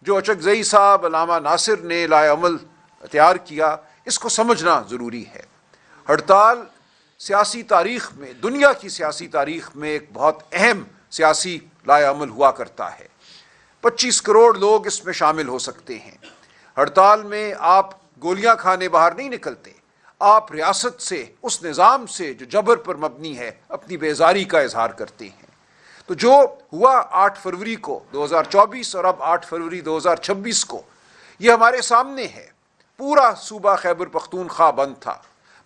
جو اچکزئی صاحب، علامہ ناصر نے لائے عمل تیار کیا، اس کو سمجھنا ضروری ہے۔ ہڑتال سیاسی تاریخ میں، دنیا کی سیاسی تاریخ میں ایک بہت اہم سیاسی لائے عمل ہوا کرتا ہے۔ 25 کروڑ لوگ اس میں شامل ہو سکتے ہیں۔ ہڑتال میں آپ گولیاں کھانے باہر نہیں نکلتے، آپ ریاست سے، اس نظام سے جو جبر پر مبنی ہے، اپنی بیزاری کا اظہار کرتے ہیں۔ تو جو ہوا 8 فروری کو 2024 اور اب 8 فروری 2026 کو، یہ ہمارے سامنے ہے۔ پورا صوبہ خیبر پختونخوا بند تھا،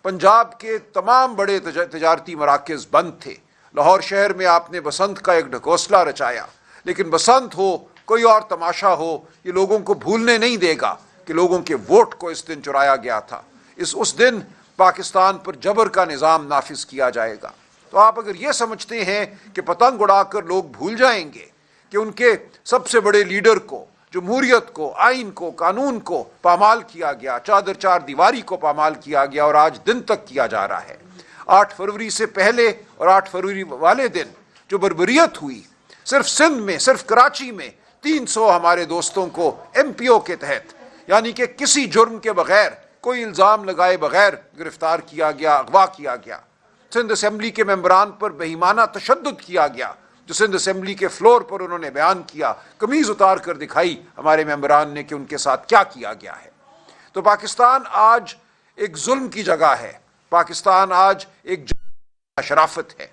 پنجاب کے تمام بڑے تجارتی مراکز بند تھے، لاہور شہر میں آپ نے بسنت کا ایک ڈھکوسلہ رچایا، لیکن بسنت ہو، کوئی اور تماشا ہو، یہ لوگوں کو بھولنے نہیں دے گا کہ لوگوں کے ووٹ کو اس دن چرایا گیا تھا۔ اس دن پاکستان پر جبر کا نظام نافذ کیا جائے گا۔ تو آپ اگر یہ سمجھتے ہیں کہ پتنگ اڑا کر لوگ بھول جائیں گے کہ ان کے سب سے بڑے لیڈر کو، جمہوریت کو، آئین کو، قانون کو پامال کیا گیا، چادر چار دیواری کو پامال کیا گیا اور آج دن تک کیا جا رہا ہے۔ 8 فروری سے پہلے اور 8 فروری والے دن جو بربریت ہوئی، صرف سندھ میں، صرف کراچی میں 300 ہمارے دوستوں کو ایم پی او کے تحت، یعنی کہ کسی جرم کے بغیر، کوئی الزام لگائے بغیر گرفتار کیا گیا، اغوا کیا گیا۔ سندھ اسمبلی کے ممبران پر بہیمانہ تشدد کیا گیا، جو سندھ اسمبلی کے فلور پر انہوں نے بیان کیا، قمیض اتار کر دکھائی ہمارے ممبران نے کہ ان کے ساتھ کیا کیا گیا ہے۔ تو پاکستان آج ایک ظلم کی جگہ ہے، پاکستان آج ایک شرافت ہے۔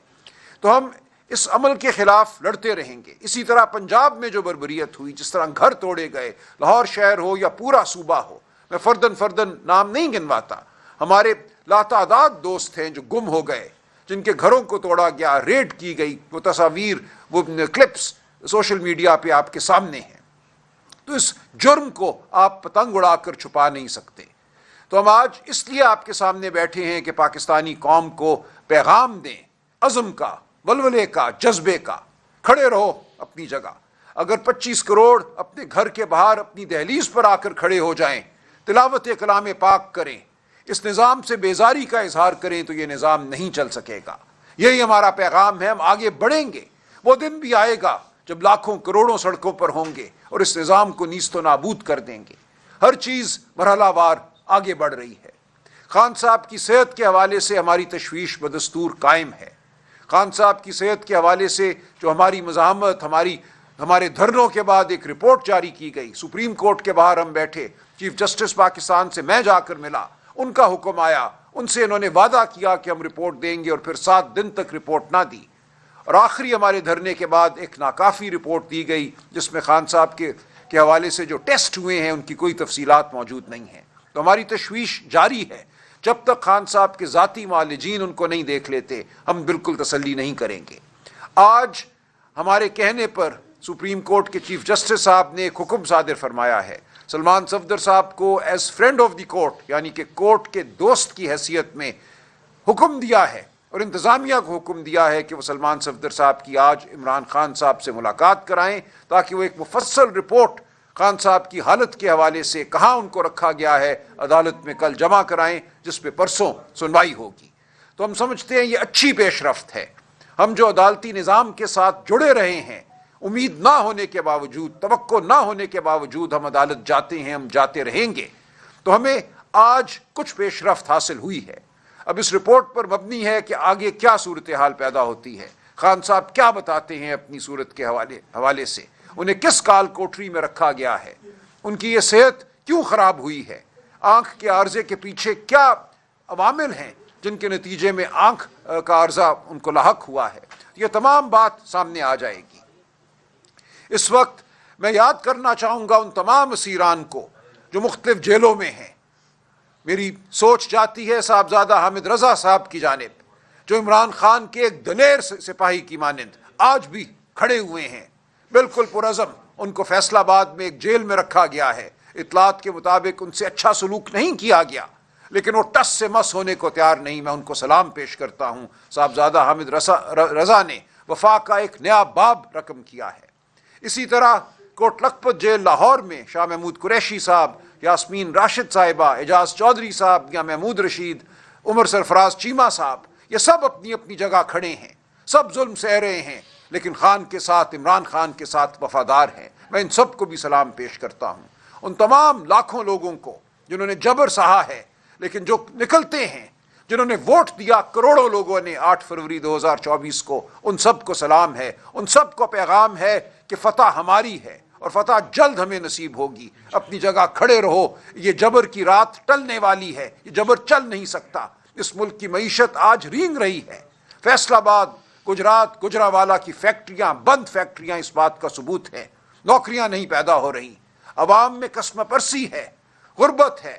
تو ہم اس عمل کے خلاف لڑتے رہیں گے۔ اسی طرح پنجاب میں جو بربریت ہوئی، جس طرح گھر توڑے گئے، لاہور شہر ہو یا پورا صوبہ ہو، میں فردن نام نہیں گنواتا، ہمارے لاتعداد دوست ہیں جو گم ہو گئے، جن کے گھروں کو توڑا گیا، ریڈ کی گئی، وہ تصاویر، وہ کلپس سوشل میڈیا پہ آپ کے سامنے ہیں۔ تو اس جرم کو آپ پتنگ اڑا کر چھپا نہیں سکتے۔ تو ہم آج اس لیے آپ کے سامنے بیٹھے ہیں کہ پاکستانی قوم کو پیغام دیں، عزم کا، ولولے کا، جذبے کا۔ کھڑے رہو اپنی جگہ۔ اگر 25 کروڑ اپنے گھر کے باہر اپنی دہلیز پر آ کر کھڑے ہو جائیں، تلاوت کلام پاک کریں، اس نظام سے بیزاری کا اظہار کریں، تو یہ نظام نہیں چل سکے گا۔ یہی ہمارا پیغام ہے۔ ہم آگے بڑھیں گے۔ وہ دن بھی آئے گا جب لاکھوں کروڑوں سڑکوں پر ہوں گے اور اس نظام کو نیست و نابود کر دیں گے۔ ہر چیز مرحلہ وار آگے بڑھ رہی ہے۔ خان صاحب کی صحت کے حوالے سے ہماری تشویش بدستور قائم ہے۔ خان صاحب کی صحت کے حوالے سے جو ہماری مزاحمت، ہمارے دھرنوں کے بعد ایک رپورٹ جاری کی گئی، سپریم کورٹ کے باہر ہم بیٹھے، چیف جسٹس پاکستان سے میں جا کر ملا، ان کا حکم آیا، ان سے انہوں نے وعدہ کیا کہ ہم رپورٹ دیں گے، اور پھر 7 دن تک رپورٹ نہ دی، اور آخری ہمارے دھرنے کے بعد ایک ناکافی رپورٹ دی گئی جس میں خان صاحب کے حوالے سے جو ٹیسٹ ہوئے ہیں ان کی کوئی تفصیلات موجود نہیں ہیں۔ تو ہماری تشویش جاری ہے۔ جب تک خان صاحب کے ذاتی معالجین ان کو نہیں دیکھ لیتے، ہم بالکل تسلی نہیں کریں گے۔ آج ہمارے کہنے پر سپریم کورٹ کے چیف جسٹس صاحب نے ایک حکم صادر فرمایا ہے، سلمان صفدر صاحب کو as friend of the court, یعنی کہ کورٹ کے دوست کی حیثیت میں حکم دیا ہے، اور انتظامیہ کو حکم دیا ہے کہ وہ سلمان صفدر صاحب کی آج عمران خان صاحب سے ملاقات کرائیں، تاکہ وہ ایک مفصل رپورٹ خان صاحب کی حالت کے حوالے سے، کہاں ان کو رکھا گیا ہے، عدالت میں کل جمع کرائیں، جس پہ پرسوں سنوائی ہوگی۔ تو ہم سمجھتے ہیں یہ اچھی پیش رفت ہے۔ ہم جو عدالتی نظام کے ساتھ جڑے رہے ہیں، امید نہ ہونے کے باوجود، توقع نہ ہونے کے باوجود ہم عدالت جاتے ہیں، ہم جاتے رہیں گے۔ تو ہمیں آج کچھ پیش رفت حاصل ہوئی ہے۔ اب اس رپورٹ پر مبنی ہے کہ آگے کیا صورتحال پیدا ہوتی ہے، خان صاحب کیا بتاتے ہیں اپنی صورت کے حوالے سے، انہیں کس کال کوٹری میں رکھا گیا ہے، ان کی یہ صحت کیوں خراب ہوئی ہے، آنکھ کے عارضے کے پیچھے کیا عوامل ہیں جن کے نتیجے میں آنکھ کا عارضہ ان کو لاحق ہوا ہے۔ یہ تمام بات سامنے آ جائے گی۔ اس وقت میں یاد کرنا چاہوں گا ان تمام اسیران کو جو مختلف جیلوں میں ہیں۔ میری سوچ جاتی ہے صاحبزادہ حامد رضا صاحب کی جانب، جو عمران خان کے ایک دلیر سپاہی کی مانند آج بھی کھڑے ہوئے ہیں، بالکل پرعزم۔ ان کو فیصل آباد میں ایک جیل میں رکھا گیا ہے، اطلاعات کے مطابق ان سے اچھا سلوک نہیں کیا گیا، لیکن وہ ٹس سے مس ہونے کو تیار نہیں۔ میں ان کو سلام پیش کرتا ہوں۔ صاحبزادہ حامد رضا نے وفا کا ایک نیا باب رقم کیا ہے۔ اسی طرح کوٹ لکھپت جیل لاہور میں شاہ محمود قریشی صاحب، یاسمین راشد صاحبہ، اعجاز چودھری صاحب یا محمود رشید، عمر سرفراز چیمہ صاحب، یہ سب اپنی اپنی جگہ کھڑے ہیں، سب ظلم سہ رہے ہیں، لیکن خان کے ساتھ، عمران خان کے ساتھ وفادار ہیں۔ میں ان سب کو بھی سلام پیش کرتا ہوں. ان تمام لاکھوں لوگوں کو جنہوں نے جبر سہا ہے لیکن جو نکلتے ہیں, جنہوں نے ووٹ دیا کروڑوں لوگوں نے 8 فروری 2024 کو, ان سب کو سلام ہے. ان سب کو پیغام ہے کہ فتح ہماری ہے اور فتح جلد ہمیں نصیب ہوگی. اپنی جگہ کھڑے رہو, یہ جبر کی رات ٹلنے والی ہے, یہ جبر چل نہیں سکتا. اس ملک کی معیشت آج رینگ رہی ہے. فیصل آباد, گجرات, گجرانوالہ کی فیکٹریاں, بند فیکٹریاں اس بات کا ثبوت ہے. نوکریاں نہیں پیدا ہو رہی, عوام میں قسم پرسی ہے, غربت ہے.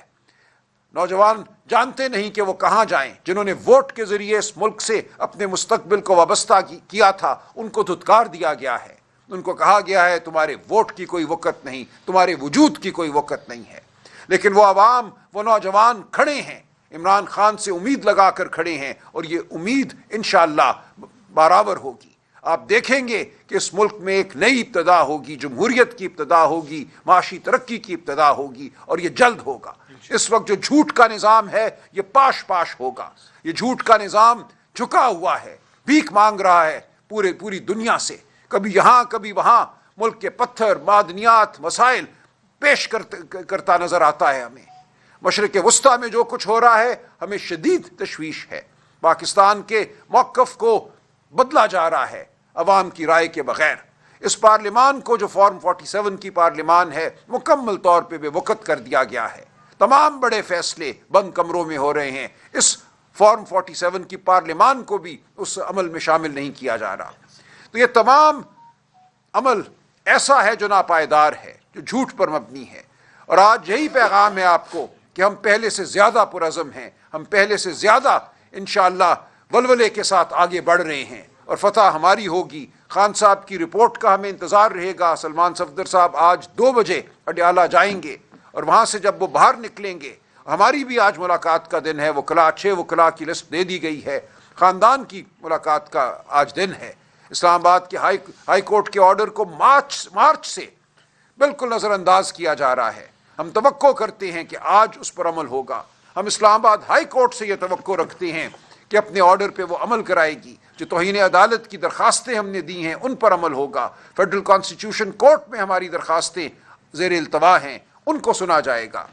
نوجوان جانتے نہیں کہ وہ کہاں جائیں. جنہوں نے ووٹ کے ذریعے اس ملک سے اپنے مستقبل کو وابستہ کیا تھا, ان کو دھتکار دیا گیا ہے. ان کو کہا گیا ہے تمہارے ووٹ کی کوئی وقت نہیں, تمہارے وجود کی کوئی وقت نہیں ہے. لیکن وہ عوام, وہ نوجوان کھڑے ہیں, عمران خان سے امید لگا کر کھڑے ہیں, اور یہ امید انشاءاللہ برابر ہوگی. آپ دیکھیں گے کہ اس ملک میں ایک نئی ابتدا ہوگی, جمہوریت کی ابتدا ہوگی, معاشی ترقی کی ابتدا ہوگی, اور یہ جلد ہوگا. اس وقت جو جھوٹ کا نظام ہے یہ پاش پاش ہوگا. یہ جھوٹ کا نظام جھکا ہوا ہے, بھیک مانگ رہا ہے پوری دنیا سے, کبھی یہاں کبھی وہاں ملک کے پتھر, معدنیات, مسائل پیش کرتا نظر آتا ہے ہمیں. مشرق وسطیٰ میں جو کچھ ہو رہا ہے ہمیں شدید تشویش ہے. پاکستان کے موقف کو بدلا جا رہا ہے عوام کی رائے کے بغیر. اس پارلیمان کو جو فارم 47 کی پارلیمان ہے مکمل طور پہ بے وقت کر دیا گیا ہے. تمام بڑے فیصلے بند کمروں میں ہو رہے ہیں. اس فارم 47 کی پارلیمان کو بھی اس عمل میں شامل نہیں کیا جا رہا. تو یہ تمام عمل ایسا ہے جو ناپائیدار ہے, جو جھوٹ پر مبنی ہے. اور آج یہی پیغام ہے آپ کو کہ ہم پہلے سے زیادہ پرعزم ہیں, ہم پہلے سے زیادہ انشاءاللہ ولولے کے ساتھ آگے بڑھ رہے ہیں, اور فتح ہماری ہوگی. خان صاحب کی رپورٹ کا ہمیں انتظار رہے گا. سلمان صفدر صاحب آج 2 بجے اڈیالہ جائیں گے, اور وہاں سے جب وہ باہر نکلیں گے, ہماری بھی آج ملاقات کا دن ہے. وکلاء 6 وکلاء کی لسٹ دے دی گئی ہے. خاندان کی ملاقات کا آج دن ہے. اسلام آباد کے ہائی کورٹ کے آرڈر کو مارچ سے بالکل نظر انداز کیا جا رہا ہے. ہم توقع کرتے ہیں کہ آج اس پر عمل ہوگا. ہم اسلام آباد ہائی کورٹ سے یہ توقع رکھتے ہیں کہ اپنے آرڈر پہ وہ عمل کرائے گی. جو توہین عدالت کی درخواستیں ہم نے دی ہیں ان پر عمل ہوگا. فیڈرل کانسٹیٹیوشن کورٹ میں ہماری درخواستیں زیر التوا ہیں, ان کو سنا جائے گا.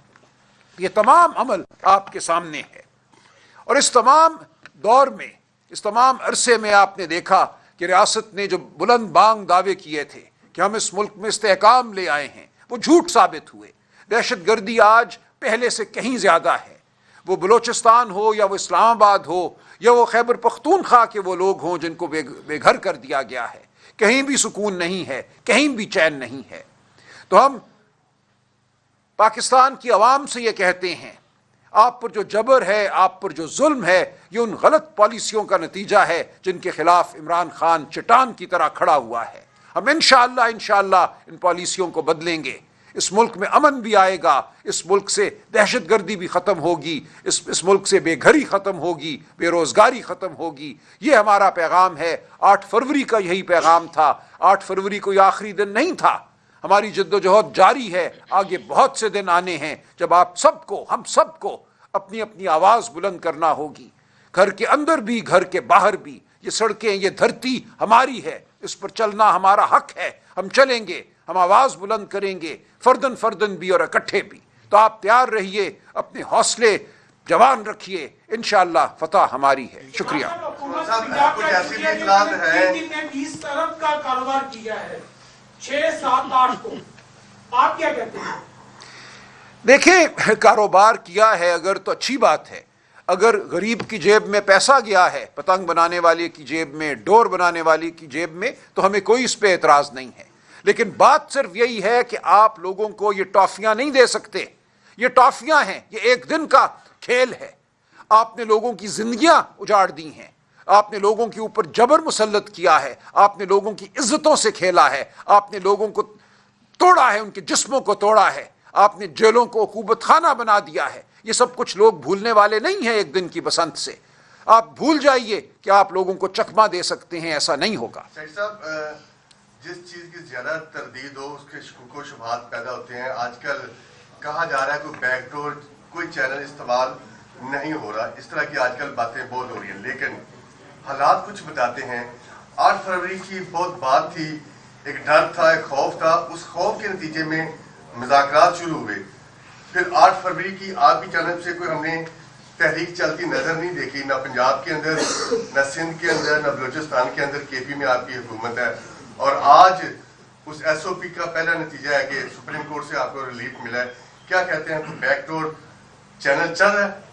یہ تمام عمل آپ کے سامنے ہے. اور اس تمام دور میں, اس تمام عرصے میں آپ نے دیکھا کہ ریاست نے جو بلند بانگ دعوے کیے تھے کہ ہم اس ملک میں استحکام لے آئے ہیں, وہ جھوٹ ثابت ہوئے. دہشت گردی آج پہلے سے کہیں زیادہ ہے. وہ بلوچستان ہو یا وہ اسلام آباد ہو یا وہ خیبر پختونخوا کے وہ لوگ ہوں جن کو بے گھر کر دیا گیا ہے, کہیں بھی سکون نہیں ہے, کہیں بھی چین نہیں ہے. تو ہم پاکستان کی عوام سے یہ کہتے ہیں, آپ پر جو جبر ہے, آپ پر جو ظلم ہے, یہ ان غلط پالیسیوں کا نتیجہ ہے جن کے خلاف عمران خان چٹان کی طرح کھڑا ہوا ہے. ہم انشاءاللہ ان پالیسیوں کو بدلیں گے. اس ملک میں امن بھی آئے گا, اس ملک سے دہشت گردی بھی ختم ہوگی, اس ملک سے بے گھری ختم ہوگی, بے روزگاری ختم ہوگی. یہ ہمارا پیغام ہے. 8 فروری کا یہی پیغام تھا. 8 فروری کو یہ آخری دن نہیں تھا. ہماری جدوجہد جاری ہے. آگے بہت سے دن آنے ہیں جب آپ سب کو, ہم سب کو اپنی اپنی آواز بلند کرنا ہوگی. گھر کے اندر بھی, گھر کے باہر بھی. یہ سڑکیں, یہ دھرتی ہماری ہے, اس پر چلنا ہمارا حق ہے. ہم چلیں گے, ہم آواز بلند کریں گے, فردن بھی اور اکٹھے بھی. تو آپ تیار رہیے, اپنے حوصلے جوان رکھیے, انشاءاللہ فتح ہماری ہے. شکریہ. کا کاروبار کیا ہے 6, 7, 8 کو, آپ کیا کہتے ہیں؟ دیکھیں, کاروبار کیا ہے اگر تو اچھی بات ہے. اگر غریب کی جیب میں پیسہ گیا ہے, پتنگ بنانے والے کی جیب میں, ڈور بنانے والی کی جیب میں, تو ہمیں کوئی اس پہ اعتراض نہیں ہے. لیکن بات صرف یہی ہے کہ آپ لوگوں کو یہ ٹافیاں نہیں دے سکتے. یہ ٹافیاں ہیں, یہ ایک دن کا کھیل ہے. آپ نے لوگوں کی زندگیاں اجاڑ دی ہیں, آپ نے لوگوں کے اوپر جبر مسلط کیا ہے, آپ نے لوگوں کی عزتوں سے کھیلا ہے, آپ نے لوگوں کو توڑا ہے, ان کے جسموں کو توڑا ہے, آپ نے جیلوں کو عقوبت خانہ بنا دیا ہے. یہ سب کچھ لوگ بھولنے والے نہیں ہیں ایک دن کی بسنت سے. آپ بھول جائیے کہ آپ لوگوں کو چکمہ دے سکتے ہیں, ایسا نہیں ہوگا. سیٹ صاحب, جس چیز کی زیادہ تردید ہو اس کے شکوک و شبہات پیدا ہوتے ہیں. آج کل کہا جا رہا ہے کوئی بیک ڈور, کوئی چینل استعمال نہیں ہو رہا, اس طرح کی آج کل باتیں بہت ہو رہی ہیں. لیکن حالات کچھ بتاتے ہیں. 8 فروری کی بہت بات تھی एक डर था, एक खौफ था, उस खौफ के नतीजे में मुज़ाकरात शुरू हुए। फिर 8 फरवरी की आपकी जानब से कोई हमने तहरीक चलती नजर नहीं देखी, ना पंजाब के अंदर, ना सिंध के अंदर, ना बलूचिस्तान के अंदर केपी में आपकी हुकूमत है। और आज उस SOP का पहला नतीजा है कि सुप्रीम कोर्ट से आपको रिलीफ मिला है। क्या कहते हैं, कोई बैकडोर चैनल चल रहा है?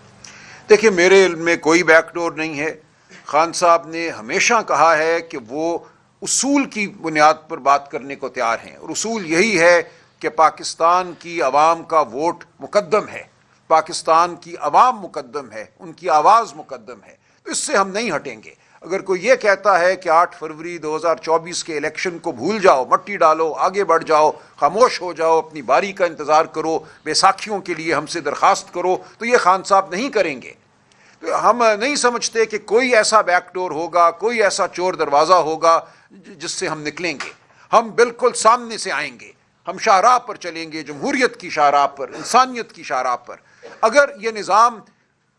देखिए, मेरे इल्म में कोई बैकडोर नहीं है। खान साहब ने हमेशा कहा है कि वो उसूल की बुनियाद पर बात करने को तैयार हैं, और उसूल यही है कि पाकिस्तान की अवाम का वोट मुकद्दम है, पाकिस्तान की अवाम मुकद्दम है, उनकी आवाज़ मुकद्दम है। तो इससे हम नहीं हटेंगे। अगर कोई ये कहता है कि 8 फरवरी 2024 के इलेक्शन को भूल जाओ, मट्टी डालो, आगे बढ़ जाओ, खामोश हो जाओ, अपनी बारी का इंतज़ार करो, बैसाखियों के लिए हमसे दरख्वास्त करो, तो ये खान साहब नहीं करेंगे। तो हम नहीं समझते कि कोई ऐसा बैकडोर होगा, कोई ऐसा चोर दरवाज़ा होगा जिससे हम निकलेंगे। हम बिल्कुल सामने से आएंगे, हम शाहराह पर चलेंगे, जमहूरियत की शाहराह पर, इंसानियत की शाहराह पर। अगर ये निज़ाम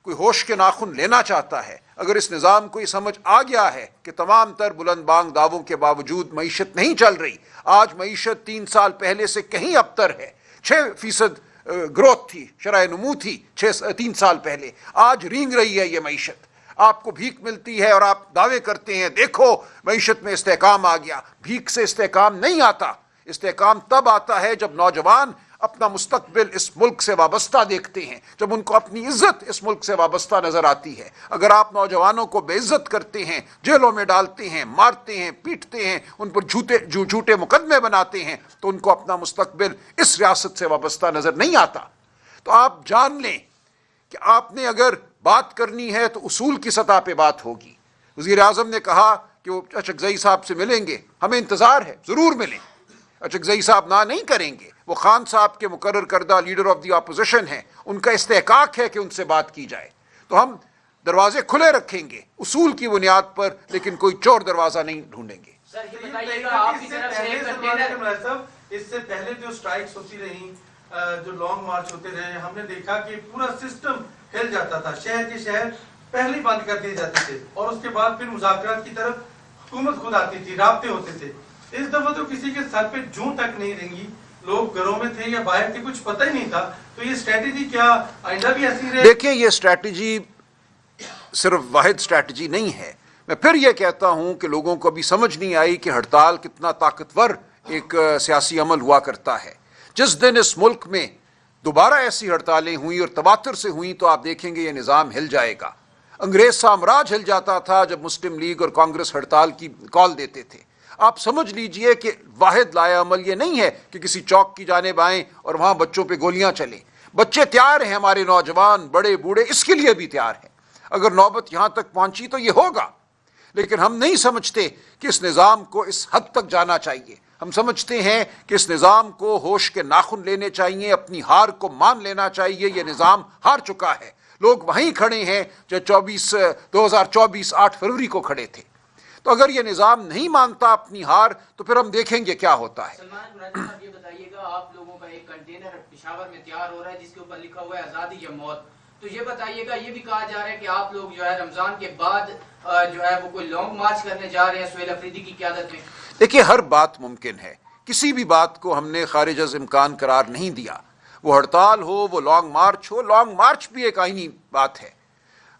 कोई होश के नाखुन लेना चाहता है, अगर इस निज़ाम को ये समझ आ गया है कि तमाम तर बुलंद बांग दावों के बावजूद मईशत नहीं चल रही, आज मईशत 3 साल पहले से कहीं अबतर है। 6% ग्रोथ थी, शरह नमू थी 3 साल पहले, आज रींग रही है ये मईशत। आपको भीख मिलती है और आप दावे करते हैं देखो मईशत में इस्तेहकाम आ गया। भीख से इस्तेहकाम नहीं आता। इस्तेहकाम तब आता है जब नौजवान अपना मुस्तकबिल इस मुल्क से वाबस्ता देखते हैं, जब उनको अपनी इज्जत इस मुल्क से वाबस्ता नजर आती है। अगर आप नौजवानों को बेइज्जत करते हैं, जेलों में डालते हैं, मारते हैं, पीटते हैं, उन पर झूठे मुकदमे बनाते हैं, तो उनको अपना मुस्तकबिल इस रियासत से वाबस्ता नजर नहीं आता। तो आप जान लें कि आपने अगर बात करनी है तो उसूल की सतह पे बात होगी। वज़ीर आज़म ने कहा कि वो अचकज़ई साहब से मिलेंगे, हमें इंतज़ार है, ज़रूर मिलें। अचकज़ई साहब ना नहीं करेंगे, वो खान साहब के मुकर्रर करदा लीडर ऑफ द अपोजिशन हैं, उनका इस्तेहकाक है कि उनसे बात की जाए। तो हम दरवाजे खुले रखेंगे उसूल की बुनियाद पर, लेकिन कोई चोर दरवाज़ा नहीं ढूंढेंगे। इससे पहले जो स्ट्राइक्स होती रही, जो लॉन्ग मार्च होते रहे, हमने देखा कि पूरा सिस्टम हिल जाता था। शहर के शहर पहले ही बंद कर दिए जाते थे और उसके बाद फिर मुज़ाकरात की तरफ हुकूमत खुद आती थी, राब्ते होते थे। इस दफा तो किसी के सर पे जूं तक नहीं रहेंगी, लोग घरों में थे या बाहर थे, कुछ पता ही नहीं था। तो ये स्ट्रेटेजी क्या आइंदा भी ऐसी रहे? देखिए, ये स्ट्रेटेजी सिर्फ वाहिद स्ट्रेटेजी नहीं है। मैं फिर ये कहता हूं कि लोगों को अभी समझ नहीं आई कि हड़ताल कितना ताकतवर एक सियासी अमल हुआ करता है। जिस दिन इस मुल्क में दोबारा ऐसी हड़तालें हुई और तवातर से हुई, तो आप देखेंगे ये निज़ाम हिल जाएगा। अंग्रेज साम्राज्य हिल जाता था जब मुस्लिम लीग और कांग्रेस हड़ताल की कॉल देते थे। आप समझ लीजिए कि वाहिद लाया अमल ये नहीं है कि किसी चौक की जानिब आएं और वहाँ बच्चों पे गोलियां चलें। बच्चे तैयार हैं, हमारे नौजवान, बड़े बूढ़े इसके लिए भी तैयार हैं। अगर नौबत यहाँ तक पहुँची तो ये होगा, लेकिन हम नहीं समझते कि इस निज़ाम को इस हद तक जाना चाहिए। हम समझते हैं कि इस निज़ाम को होश के नाखुन लेने चाहिए, अपनी हार को मान लेना चाहिए। ये निज़ाम हार चुका है। लोग वहीं खड़े हैं जो 2024 8 फरवरी को खड़े थे। तो अगर ये निज़ाम नहीं मानता अपनी हार, तो फिर हम देखेंगे क्या होता है। सलमान मुरादी साहब, ये बताइएगा, आप लोगों का एक कंटेनर पेशावर में तैयार हो रहा है जिसके ऊपर लिखा हुआ है आज़ादी या मौत। तो ये बताइएगा, ये भी कहा जा रहा है कि आप लोग जो है रमजान के बाद जो है वो कोई लॉन्ग मार्च करने जा रहे हैं सुहेल अफरीदी की क़यादत में। देखिए, हर बात मुमकिन है, किसी भी बात को हमने खारिज अज़ इम्कान करार नहीं दिया। वो हड़ताल हो, वो लॉन्ग मार्च हो, लॉन्ग मार्च भी एक आईनी बात है।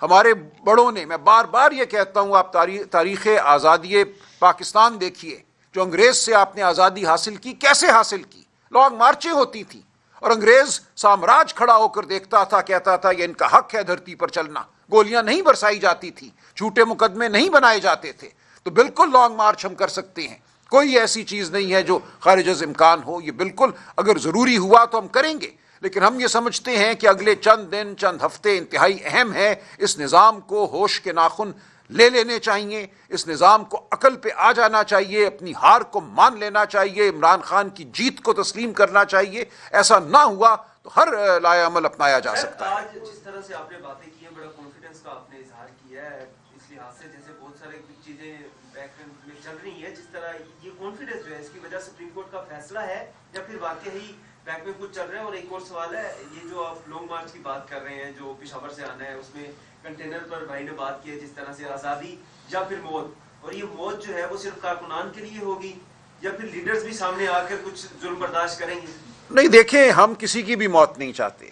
हमारे बड़ों ने, मैं बार बार ये कहता हूँ, आप तारीख़ आज़ादी पाकिस्तान देखिए, जो अंग्रेज़ से आपने आज़ादी हासिल की, कैसे हासिल की? लॉन्ग मार्चें होती थी और अंग्रेज़ साम्राज्य खड़ा होकर देखता था, कहता था ये इनका हक है धरती पर चलना। गोलियां नहीं बरसाई जाती थी, झूठे मुकदमे नहीं बनाए जाते थे। तो बिल्कुल लॉन्ग मार्च हम कर सकते हैं, कोई ऐसी चीज़ नहीं है जो खारिज अज़ इम्कान हो। ये बिल्कुल अगर ज़रूरी हुआ तो हम करेंगे, लेकिन हम ये समझते हैं कि अगले चंद दिन, चंद हफ्ते इंतहाई अहम है। इस निज़ाम को होश के नाखुन ले लेने चाहिए, इस निज़ाम को अकल पे आ जाना चाहिए, अपनी हार को मान लेना चाहिए, इमरान खान की जीत को तस्लीम करना चाहिए। ऐसा ना हुआ तो हर लाया अमल अपनाया जा सकता है। आज जिस तरह से आपने बातें की हैं, बड़ा कॉन्फिडेंस का आपने इजहार किया है, इस लिहाज से जैसे बहुत सारे कुछ चीजें बैकग्राउंड में चल रही है, जिस तरह ये कॉन्फिडेंस जो है इसकी वजह सुप्रीम कोर्ट का फैसला है या फिर वाकई ही बैक में कुछ चल रहा है? और एक और सवाल है, ये जो आप लॉन्ग मार्च की बात कर रहे हैं, जो पेशावर से आना है, उसमें कंटेनर पर भाई ने बात की है जिस तरह से आज़ादी या फिर मौत, और ये मौत जो है वो सिर्फ कारकुनान के लिए होगी या फिर लीडर्स भी सामने आकर कुछ जुल्म बर्दाश्त करेंगे? नहीं, देखें, हम किसी की भी मौत नहीं चाहते।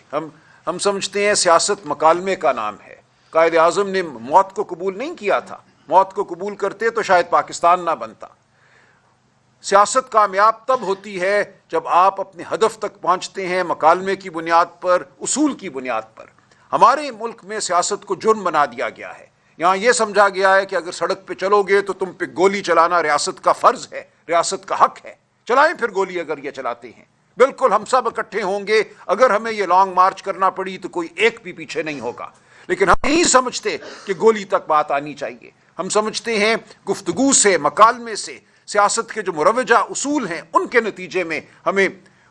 हम समझते हैं सियासत मकालमे का नाम है। कायद आज़म ने मौत को कबूल नहीं किया था। मौत को कबूल करते तो शायद पाकिस्तान ना बनता। सियासत कामयाब तब होती है जब आप अपने हदफ तक पहुंचते हैं मकालमे की बुनियाद पर, उसूल की बुनियाद पर। हमारे मुल्क में सियासत को जुर्म बना दिया गया है। यहाँ ये समझा गया है कि अगर सड़क पे चलोगे तो तुम पे गोली चलाना रियासत का फर्ज है, रियासत का हक है। चलाएं फिर गोली अगर ये चलाते हैं। बिल्कुल हम सब इकट्ठे होंगे, अगर हमें ये लॉन्ग मार्च करना पड़ी तो कोई एक भी पीछे नहीं होगा। लेकिन हम नहीं समझते कि गोली तक बात आनी चाहिए। हम समझते हैं गुफ्तगू से, मकालमे से, सियासत के जो मुरवजा उसूल हैं उनके नतीजे में हमें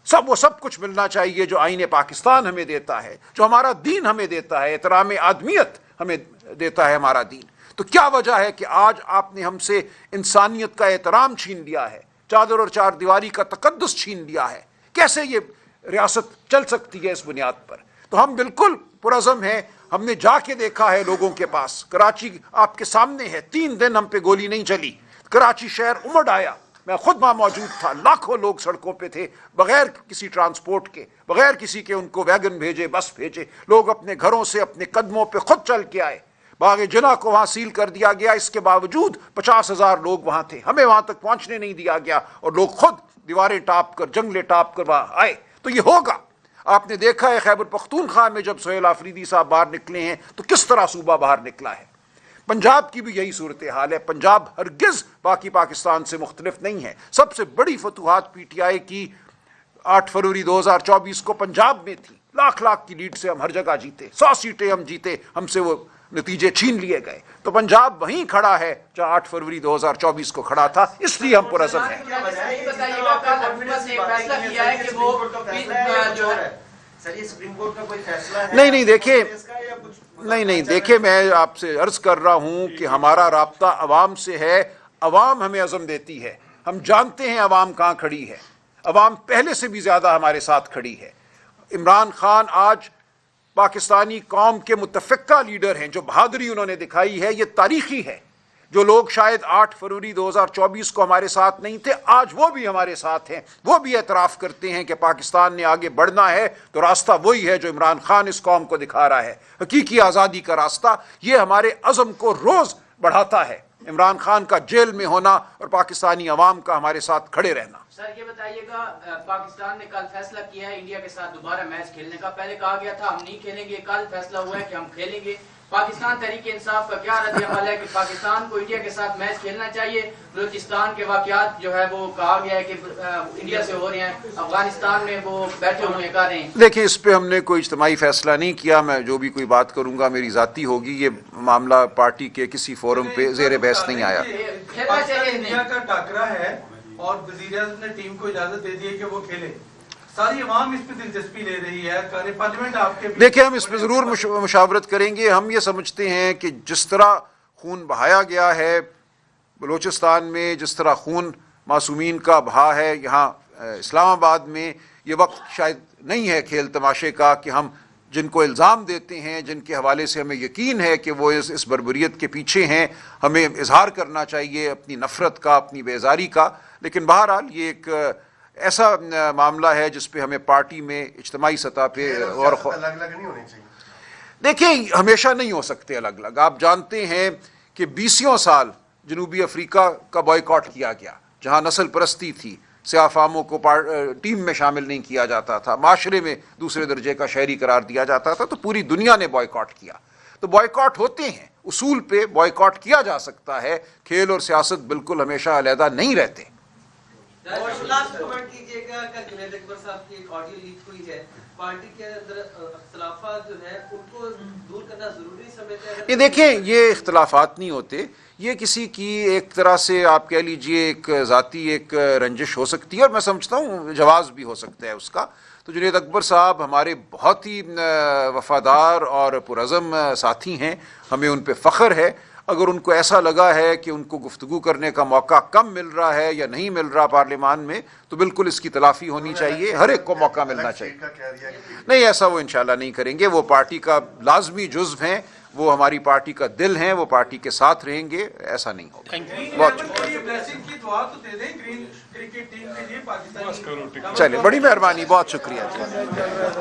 वो सब कुछ मिलना चाहिए जो आईने पाकिस्तान हमें देता है, जो हमारा दीन हमें देता है, एहतराम आदमियत हमें देता है हमारा दीन। तो क्या वजह है कि आज आपने हमसे इंसानियत का एहतराम छीन लिया है, चादर और चार दीवारी का तकद्दुस छीन लिया है? कैसे ये रियासत चल सकती है इस बुनियाद पर? तो हम बिल्कुल पुरज़म हैं। हमने जाके देखा है लोगों के पास, कराची आपके सामने है, 3 दिन हम पे गोली नहीं चली। कराची शहर उमड़ आया, मैं खुद वहाँ मौजूद था। लाखों लोग सड़कों पे थे, बगैर किसी ट्रांसपोर्ट के, बगैर किसी के उनको वैगन भेजे, बस भेजे। लोग अपने घरों से अपने कदमों पे खुद चल के आए। बाग जिना को वहाँ सील कर दिया गया, इसके बावजूद 50,000 लोग वहाँ थे। हमें वहाँ तक पहुँचने नहीं दिया गया और लोग खुद दीवारें टाप कर, जंगलें टाप कर वहाँ आए। तो ये होगा। आपने देखा है खैबर पख्तूनख्वा में जब सोहेल आफरीदी साहब बाहर निकले हैं तो किस तरह सूबा बाहर निकला है। पंजाब की भी यही सूरत हाल है। पंजाब हरगिज बाकी पाकिस्तान से मुख्तलिफ नहीं है। सबसे बड़ी फतूहात पीटीआई की 8 फरवरी 2024 को पंजाब में थी। लाख लाख की लीड से हम हर जगह जीते, 100 सीटें हम जीते, हमसे वो नतीजे छीन लिए गए। तो पंजाब वहीं खड़ा है जहां 8 फरवरी 2024 को खड़ा था, इसलिए हम पुरज़म हैं। नहीं देखिए, नहीं देखिए, मैं आपसे अर्ज कर रहा हूं कि हमारा राब्ता अवाम से है। अवाम हमें अज़म देती है। हम जानते हैं अवाम कहाँ खड़ी है। अवाम पहले से भी ज्यादा हमारे साथ खड़ी है। इमरान खान आज पाकिस्तानी कौम के मुतफ़िक़ा लीडर हैं। जो बहादुरी उन्होंने दिखाई है ये तारीखी है। जो लोग शायद 8 फरवरी 2024 को हमारे साथ नहीं थे, आज वो भी हमारे साथ हैं। वो भी एतराफ़ करते हैं कि पाकिस्तान ने आगे बढ़ना है तो रास्ता वही है जो इमरान खान इस कौम को दिखा रहा है, हकीकी आज़ादी का रास्ता। ये हमारे अज़म को रोज़ बढ़ाता है। इमरान खान का जेल में होना और पाकिस्तानी अवाम का हमारे साथ खड़े रहना। सर ये बताइएगा, पाकिस्तान ने कल फैसला किया है इंडिया के साथ दोबारा मैच खेलने का। पहले कहा गया था हम नहीं खेलेंगे, कल फैसला हुआ है कि हम खेलेंगे। पाकिस्तान तहरीक इंसाफ का क्या रद्द-ए-अमल है कि पाकिस्तान को इंडिया के साथ मैच खेलना चाहिए? बलूचिस्तान के वाकयात जो है वो कहा गया है कि इंडिया से हो रहे हैं, अफगानिस्तान में वो बैठे हुए कर रहे हैं। देखिए, इस पे हमने कोई इज्तिमाई फैसला नहीं किया। मैं जो भी कोई बात करूंगा मेरी जाती होगी। ये मामला पार्टी के किसी फोरम पे ज़ेर बहस नहीं आया। इंडिया का टाकरा है और वज़ीर-ए-आज़म ने टीम को इजाजत दे दी है कि वो खेले। सारी अवाम इस पे दिलचस्पी ले रही है। पार्लियामेंट आपके देखिए, हम इस पे ज़रूर मुशावरत करेंगे। हम ये समझते हैं कि जिस तरह खून बहाया गया है बलूचिस्तान में, जिस तरह खून मासूमीन का बहा है यहाँ इस्लामाबाद में, ये वक्त शायद नहीं है खेल तमाशे का कि हम जिनको इल्ज़ाम देते हैं, जिनके हवाले से हमें यकीन है कि वो इस बर्बरियत के पीछे हैं, हमें इजहार करना चाहिए अपनी नफ़रत का, अपनी बेजारी का। लेकिन बहरहाल ये एक ऐसा मामला है जिस पे हमें पार्टी में इज्तिमाई सतह पे और अलग-अलग नहीं होनी चाहिए। देखिए, हमेशा नहीं हो सकते अलग अलग। आप जानते हैं कि 20 साल जनूबी अफ्रीका का बॉयकॉट किया गया, जहां नस्ल परस्ती थी, सियाफामों को टीम में शामिल नहीं किया जाता था, माशरे में दूसरे दर्जे का शहरी करार दिया जाता था। तो पूरी दुनिया ने बॉयकॉट किया। तो बॉयकॉट होते हैं, उसूल पे बॉयकॉट किया जा सकता है। खेल और सियासत बिल्कुल हमेशा अलहदा नहीं रहते। लास्ट कमेंट कीजिएगा, कल जुनैद अकबर साहब की एक ऑडियो लीक हुई है। पार्टी के अंदर इख्तिलाफात जो है उनको दूर करना जरूरी समझते हैं? ये देखें, ये इख्तिलाफात नहीं होते। ये किसी की एक तरह से आप कह लीजिए एक ज़ाती एक रंजिश हो सकती है और मैं समझता हूँ जवाज़ भी हो सकता है उसका। तो जुनैद अकबर साहब हमारे बहुत ही वफ़ादार और पुरज़म साथी हैं, हमें उन पर फ़ख्र है। अगर उनको ऐसा लगा है कि उनको गुफ्तगू करने का मौका कम मिल रहा है या नहीं मिल रहा पार्लियामान में, तो बिल्कुल इसकी तलाफ़ी होनी चाहिए। हर एक को मौका मिलना चाहिए। नहीं, ऐसा वो इंशाल्लाह नहीं करेंगे। वो पार्टी का लाजमी जुज़्व हैं। وہ ہماری پارٹی کا دل ہیں, وہ پارٹی کے ساتھ رہیں گے, ایسا نہیں ہوگا. بہت شکریہ. بلیسنگ کی دعا تو دے دیں گرین کرکٹ ٹیم کے لیے پاکستانی. چلے, بڑی مہربانی, بہت شکریہ.